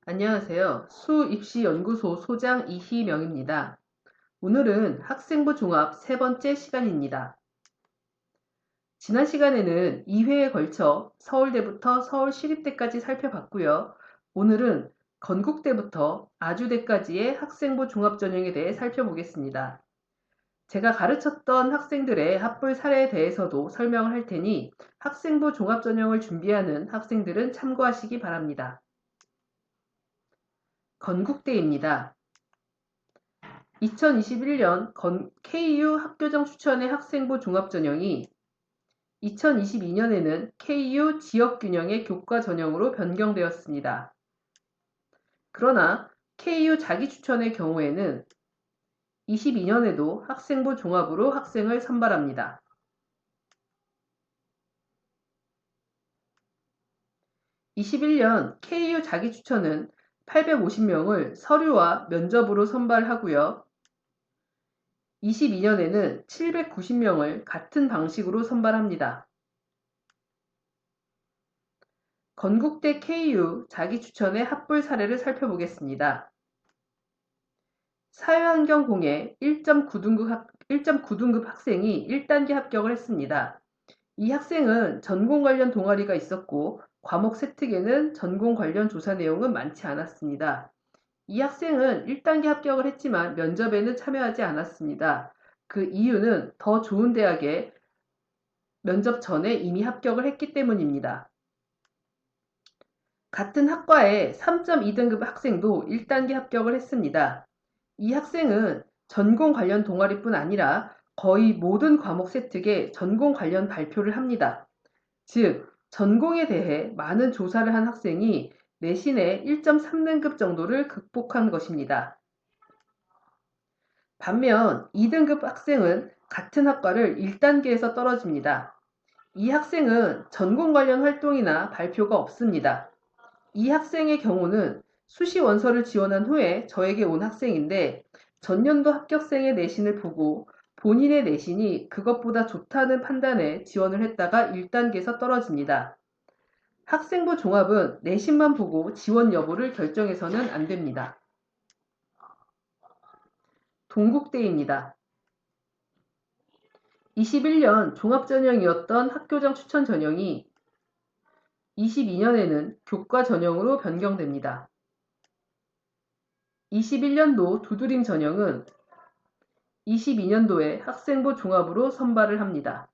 안녕하세요. 수입시연구소 소장 이희명입니다. 오늘은 학생부 종합 세 번째 시간입니다. 지난 시간에는 2회에 걸쳐 서울대부터 서울시립대까지 살펴봤고요. 오늘은 건국대부터 아주대까지의 학생부 종합 전형에 대해 살펴보겠습니다. 제가 가르쳤던 학생들의 합불 사례에 대해서도 설명을 할 테니 학생부 종합 전형을 준비하는 학생들은 참고하시기 바랍니다. 건국대입니다. 2021년 KU 학교정 추천의 학생부 종합전형이 2022년에는 KU 지역균형의 교과 전형으로 변경되었습니다. 그러나 KU 자기추천의 경우에는 22년에도 학생부 종합으로 학생을 선발합니다. 21년 KU 자기추천은 850명을 서류와 면접으로 선발하고요. 22년에는 790명을 같은 방식으로 선발합니다. 건국대 KU 자기추천의 합불 사례를 살펴보겠습니다. 사회환경공예 1.9등급 학생이 1단계 합격을 했습니다. 이 학생은 전공 관련 동아리가 있었고 과목 세특에는 전공 관련 조사 내용은 많지 않았습니다. 이 학생은 1단계 합격을 했지만 면접에는 참여하지 않았습니다. 그 이유는 더 좋은 대학에 면접 전에 이미 합격을 했기 때문입니다. 같은 학과의 3.2등급 학생도 1단계 합격을 했습니다. 이 학생은 전공 관련 동아리뿐 아니라 거의 모든 과목 세특에 전공 관련 발표를 합니다. 즉, 전공에 대해 많은 조사를 한 학생이 내신의 1.3등급 정도를 극복한 것입니다. 반면 2등급 학생은 같은 학과를 1단계에서 떨어집니다. 이 학생은 전공 관련 활동이나 발표가 없습니다. 이 학생의 경우는 수시 원서를 지원한 후에 저에게 온 학생인데 전년도 합격생의 내신을 보고 본인의 내신이 그것보다 좋다는 판단에 지원을 했다가 1단계에서 떨어집니다. 학생부 종합은 내신만 보고 지원 여부를 결정해서는 안 됩니다. 동국대입니다. 21년 종합전형이었던 학교장 추천 전형이 22년에는 교과 전형으로 변경됩니다. 21년도 두드림 전형은 22년도에 학생부 종합으로 선발을 합니다.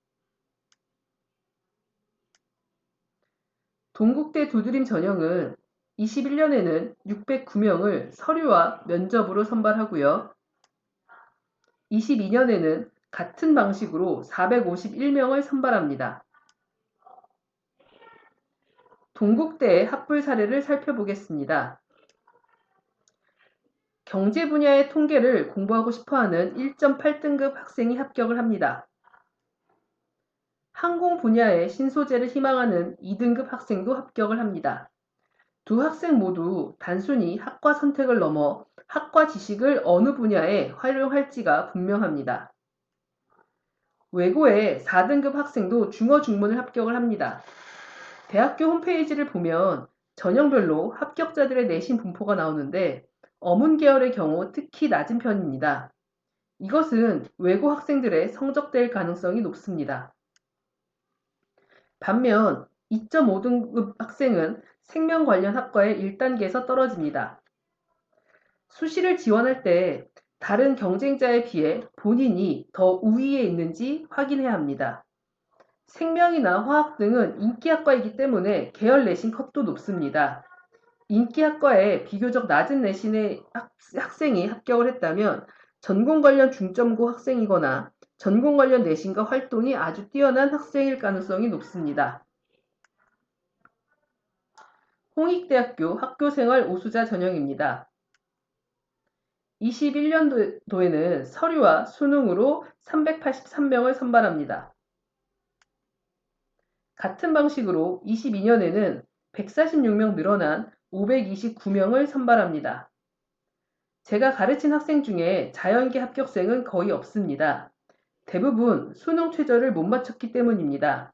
동국대 두드림 전형은 21년에는 609명을 서류와 면접으로 선발하고요. 22년에는 같은 방식으로 451명을 선발합니다. 동국대의 합불 사례를 살펴보겠습니다. 경제 분야의 통계를 공부하고 싶어하는 1.8등급 학생이 합격을 합니다. 항공 분야의 신소재를 희망하는 2등급 학생도 합격을 합니다. 두 학생 모두 단순히 학과 선택을 넘어 학과 지식을 어느 분야에 활용할지가 분명합니다. 외고의 4등급 학생도 중어 중문을 합격을 합니다. 대학교 홈페이지를 보면 전형별로 합격자들의 내신 분포가 나오는데 어문 계열의 경우 특히 낮은 편입니다. 이것은 외고 학생들의 성적대일 가능성이 높습니다. 반면 2.5등급 학생은 생명 관련 학과의 1단계에서 떨어집니다. 수시를 지원할 때 다른 경쟁자에 비해 본인이 더 우위에 있는지 확인해야 합니다. 생명이나 화학 등은 인기학과이기 때문에 계열 내신 컷도 높습니다. 인기학과에 비교적 낮은 내신의 학생이 합격을 했다면 전공 관련 중점고 학생이거나 전공 관련 내신과 활동이 아주 뛰어난 학생일 가능성이 높습니다. 홍익대학교 학교생활 우수자 전형입니다. 21년도에는 서류와 수능으로 383명을 선발합니다. 같은 방식으로 22년에는 146명 늘어난 529명을 선발합니다. 제가 가르친 학생 중에 자연계 합격생은 거의 없습니다. 대부분 수능 최저를 못 맞췄기 때문입니다.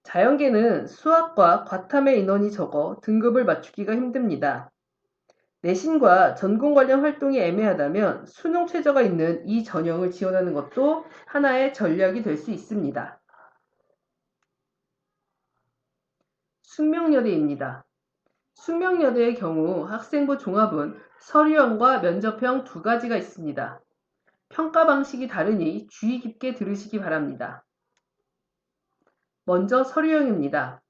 자연계는 수학과 과탐의 인원이 적어 등급을 맞추기가 힘듭니다. 내신과 전공 관련 활동이 애매하다면 수능 최저가 있는 이 전형을 지원하는 것도 하나의 전략이 될 수 있습니다. 숙명여대입니다. 숙명여대의 경우 학생부 종합은 서류형과 면접형 두 가지가 있습니다. 평가 방식이 다르니 주의 깊게 들으시기 바랍니다. 먼저 서류형입니다.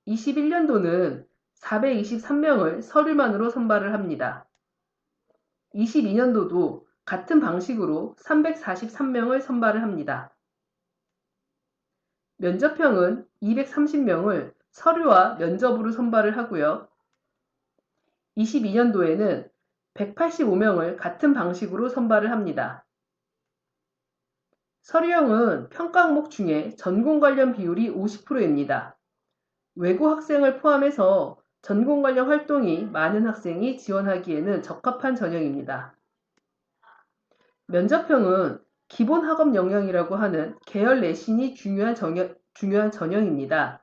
21년도는 423명을 서류만으로 선발을 합니다. 22년도도 같은 방식으로 343명을 선발을 합니다. 면접형은 230명을 서류와 면접으로 선발을 하고요. 22년도에는 185명을 같은 방식으로 선발을 합니다. 서류형은 평가 항목 중에 전공 관련 비율이 50%입니다. 외고 학생을 포함해서 전공 관련 활동이 많은 학생이 지원하기에는 적합한 전형입니다. 면접형은 기본 학업 역량이라고 하는 계열 내신이 중요한 전형입니다.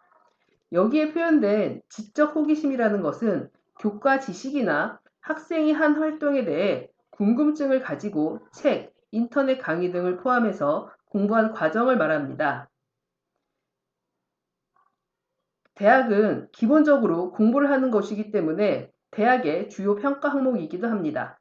여기에 표현된 지적 호기심이라는 것은 교과 지식이나 학생이 한 활동에 대해 궁금증을 가지고 책, 인터넷 강의 등을 포함해서 공부한 과정을 말합니다. 대학은 기본적으로 공부를 하는 것이기 때문에 대학의 주요 평가 항목이기도 합니다.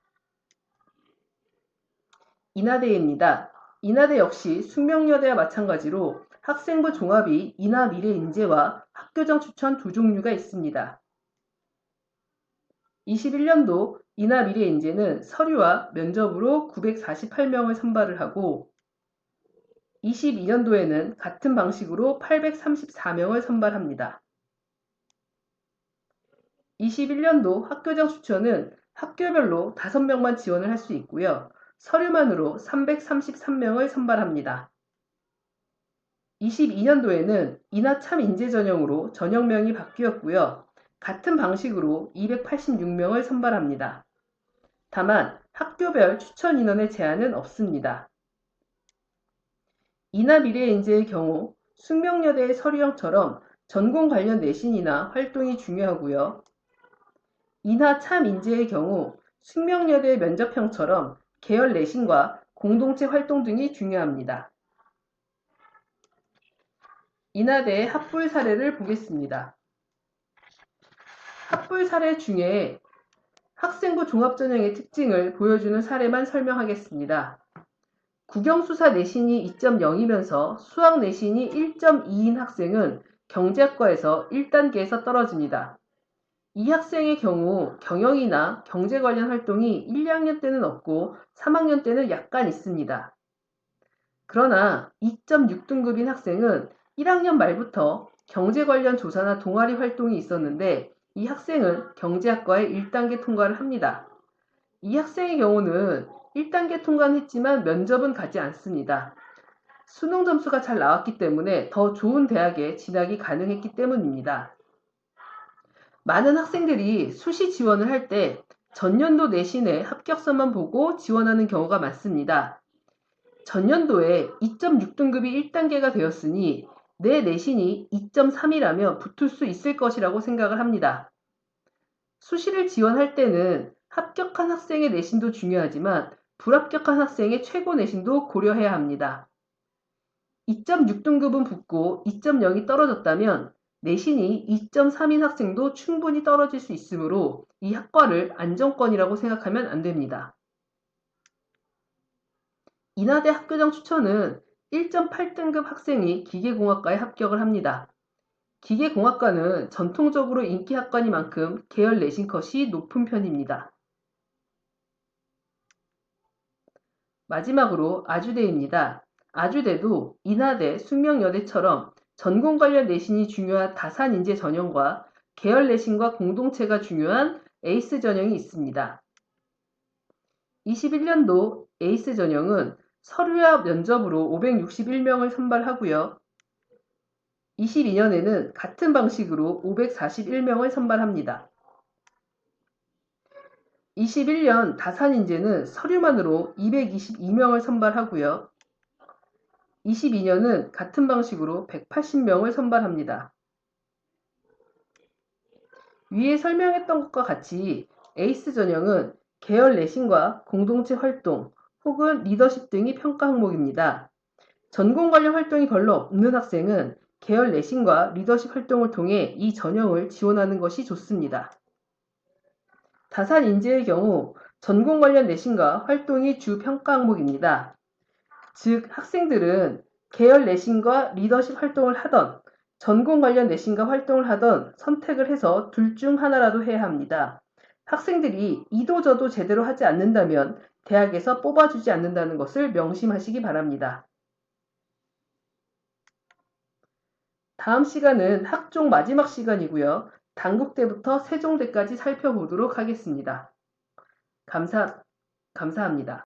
인하대입니다. 인하대 역시 숙명여대와 마찬가지로 학생부 종합이 인하미래인재와 학교장 추천 두 종류가 있습니다. 21년도 인하미래인재는 서류와 면접으로 948명을 선발을 하고 22년도에는 같은 방식으로 834명을 선발합니다. 21년도 학교장 추천은 학교별로 5명만 지원을 할 수 있고요. 서류만으로 333명을 선발합니다. 22년도에는 인하참인재 전형으로 전형명이 바뀌었고요. 같은 방식으로 286명을 선발합니다. 다만 학교별 추천 인원의 제한은 없습니다. 인하미래인재의 경우 숙명여대의 서류형처럼 전공 관련 내신이나 활동이 중요하고요. 인하참인재의 경우 숙명여대 면접형처럼 계열 내신과 공동체 활동 등이 중요합니다. 인하대의 합불 사례를 보겠습니다. 합불 사례 중에 학생부 종합전형의 특징을 보여주는 사례만 설명하겠습니다. 국영수사 내신이 2.0이면서 수학 내신이 1.2인 학생은 경제학과에서 1단계에서 떨어집니다. 이 학생의 경우 경영이나 경제 관련 활동이 1, 2학년 때는 없고 3학년 때는 약간 있습니다. 그러나 2.6등급인 학생은 1학년 말부터 경제 관련 조사나 동아리 활동이 있었는데 이 학생은 경제학과의 1단계 통과를 합니다. 이 학생의 경우는 1단계 통과는 했지만 면접은 가지 않습니다. 수능 점수가 잘 나왔기 때문에 더 좋은 대학에 진학이 가능했기 때문입니다. 많은 학생들이 수시 지원을 할 때 전년도 내신의 합격서만 보고 지원하는 경우가 많습니다. 전년도에 2.6등급이 1단계가 되었으니 내 내신이 2.3이라면 붙을 수 있을 것이라고 생각을 합니다. 수시를 지원할 때는 합격한 학생의 내신도 중요하지만 불합격한 학생의 최고 내신도 고려해야 합니다. 2.6등급은 붙고 2.0이 떨어졌다면 내신이 2.3인 학생도 충분히 떨어질 수 있으므로 이 학과를 안정권이라고 생각하면 안 됩니다. 인하대 학교장 추천은 1.8등급 학생이 기계공학과에 합격을 합니다. 기계공학과는 전통적으로 인기 학과니만큼 계열 내신 컷이 높은 편입니다. 마지막으로 아주대입니다. 아주대도 인하대, 숙명여대처럼 전공 관련 내신이 중요한 다산인재 전형과 계열 내신과 공동체가 중요한 에이스 전형이 있습니다. 21년도 에이스 전형은 서류와 면접으로 561명을 선발하고요. 22년에는 같은 방식으로 541명을 선발합니다. 21년 다산인재는 서류만으로 222명을 선발하고요. 22년은 같은 방식으로 180명을 선발합니다. 위에 설명했던 것과 같이 에이스 전형은 계열 내신과 공동체 활동 혹은 리더십 등이 평가 항목입니다. 전공 관련 활동이 별로 없는 학생은 계열 내신과 리더십 활동을 통해 이 전형을 지원하는 것이 좋습니다. 다산 인재의 경우 전공 관련 내신과 활동이 주 평가 항목입니다. 즉, 학생들은 계열 내신과 리더십 활동을 하던 전공 관련 내신과 활동을 하던 선택을 해서 둘 중 하나라도 해야 합니다. 학생들이 이도저도 제대로 하지 않는다면 대학에서 뽑아주지 않는다는 것을 명심하시기 바랍니다. 다음 시간은 학종 마지막 시간이고요. 단국대부터 세종대까지 살펴보도록 하겠습니다. 감사합니다.